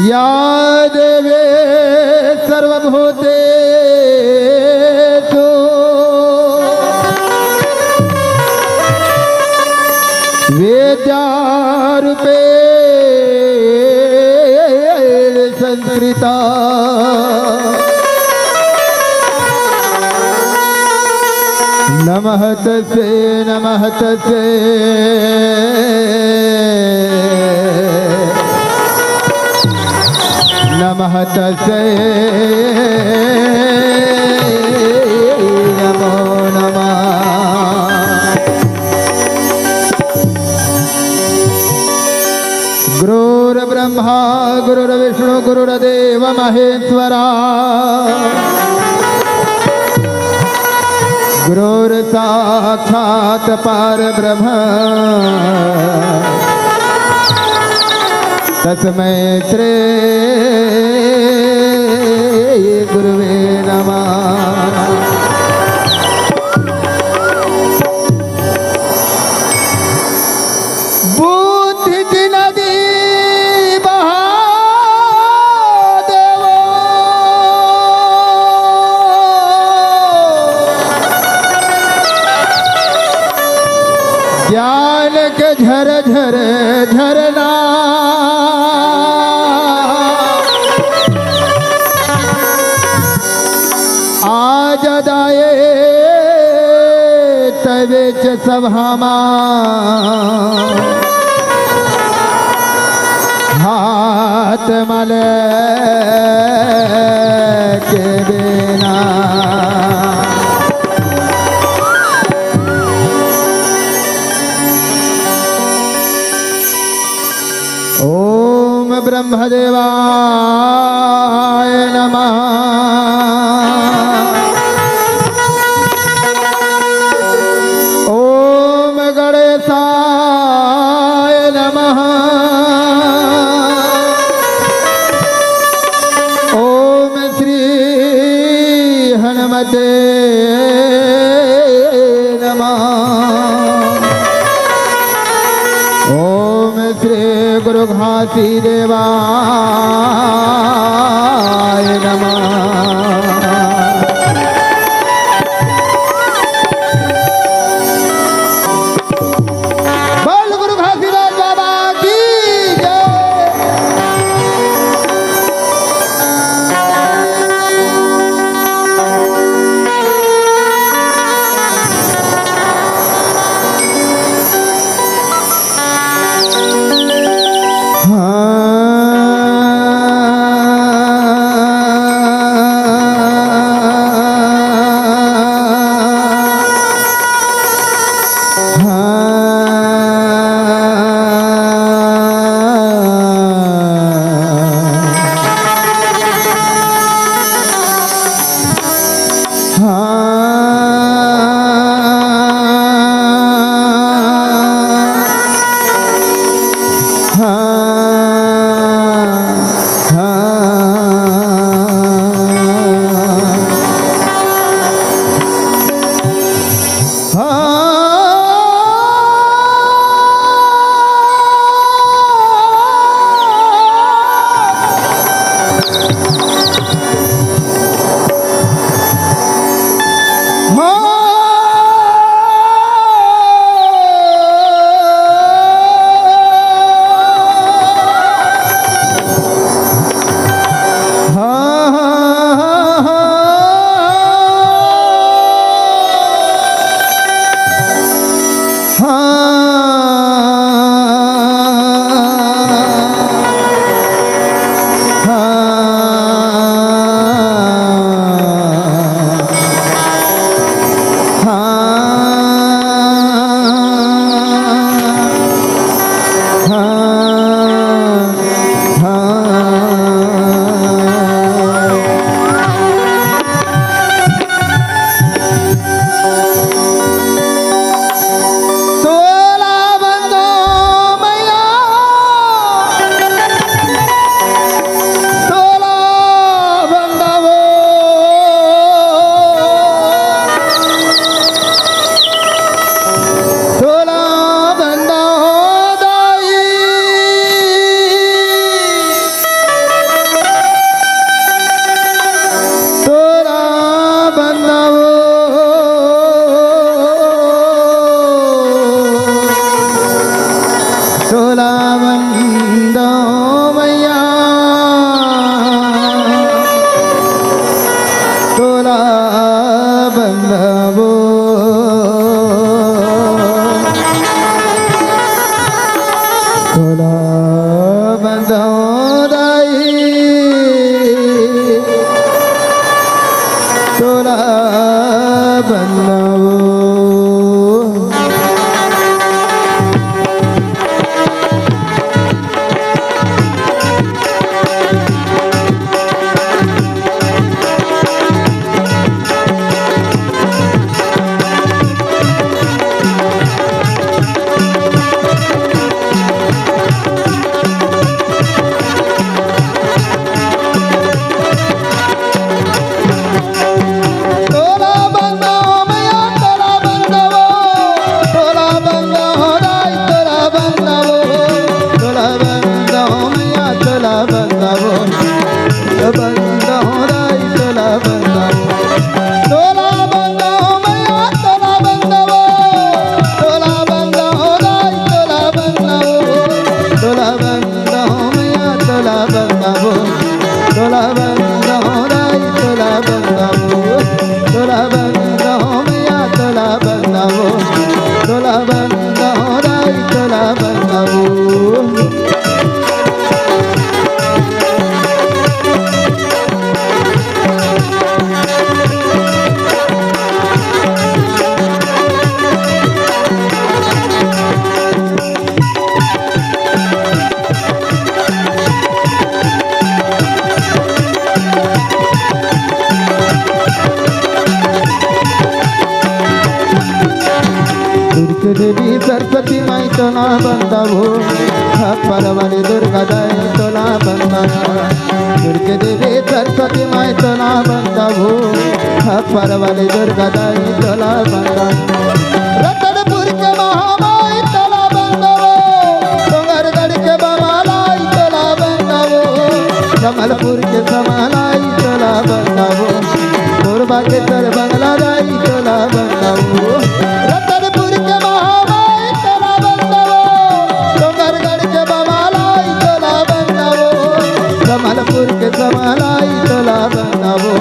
या देवे सर्वभूतेषु वेद्यारूपेण संस्कृता नमः तस्यै नमः तस्यै नमः तस्यै नमो नमः। गुरुर्ब्रह्मा गुरुर्विष्णु गुरुर्देव महेश्वरा गुरुर्साक्षात् परब्रह्म तस्मै श्री गुरुवे नमः। बुद्धि की नदी बहा देवो ज्ञान के झर झर झरना आज दाए तवेच सभामा हाथ मल के बिना ओम ब्रह्मदेवाय नमः। ओम गणेशाय नमः। ओम श्री हनुमते नमः। ओम श्री गुरु घासीदेवाय नमः। बोल गुरु घासीदास बाबा की जय। देवी सरस्वती माई तोला बंदावो खप्पर वाली दुर्गा दाई तोला बंदाया दुर्गे देवी सरस्वती माई तोला बंदावो खप्पर वाली दुर्गा दाई तोला बंदाया रतनपुर के महामाई तोला बंदावो डोंगरगढ़ के बमालाई तोला बंदावो कमलपुर के समालाई तोला बंदावो कोरबा के तर बंगला दाई तोला बंदावो रतनपुर के महामाई तोला बंदावो डोंगरगढ़ के बमालाई तोला बंदावो कमलपुर के समालाई तोला बंदावो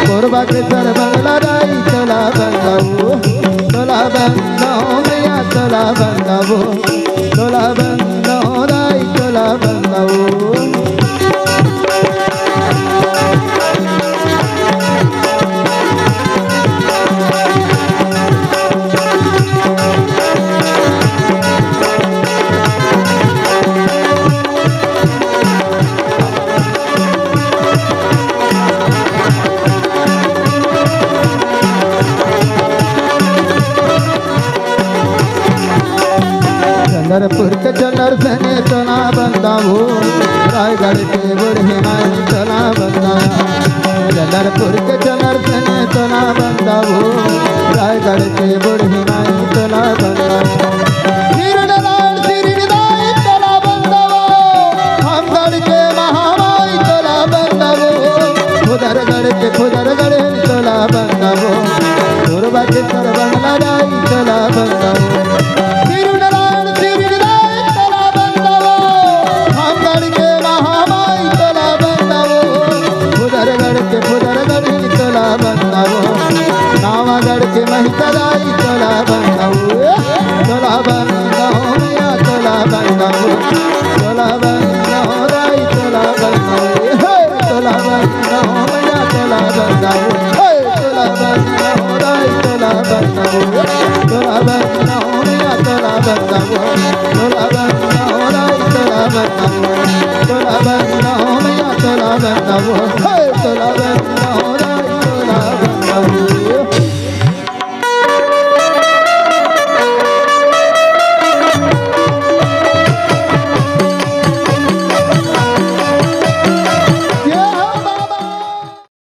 कोरबा के तर बंगला दाई तोला बंदावो तोला बंदाओ मैया तोला बंदावो तोला बंदाओ दाई तोला बंदावो चंद्रपुर के चंद्र सने तोला बंदावो रायगढ़ के बुढ़ी माई तोला बंदाया चंद्रपुर के चंद्र सने तोला बंदावो रायगढ़ के बुढ़ी माई तोला बंदाया तोला बंदावो हमगढ़ के महामाई तोला बंदावो खुदरगढ़ के खुदरगढ़ तोला बंदावो कोरबा के तर बंगला दाई तोला बंदावो नावागढ़ के महितराई तोला बंदावो तोला बंदाओ मैया तोला बंदावो तोला बंदाओ राई तोला बंदावो तोला बंदाओ मैया तोला बंदावो तोला बंदाओ राई तोला बंदावो तोला बंदाओ मैया तोला बंदावो तोला बंदाओ राई तोला बंदावो तोला बंदाओ मैया तोला बंदावो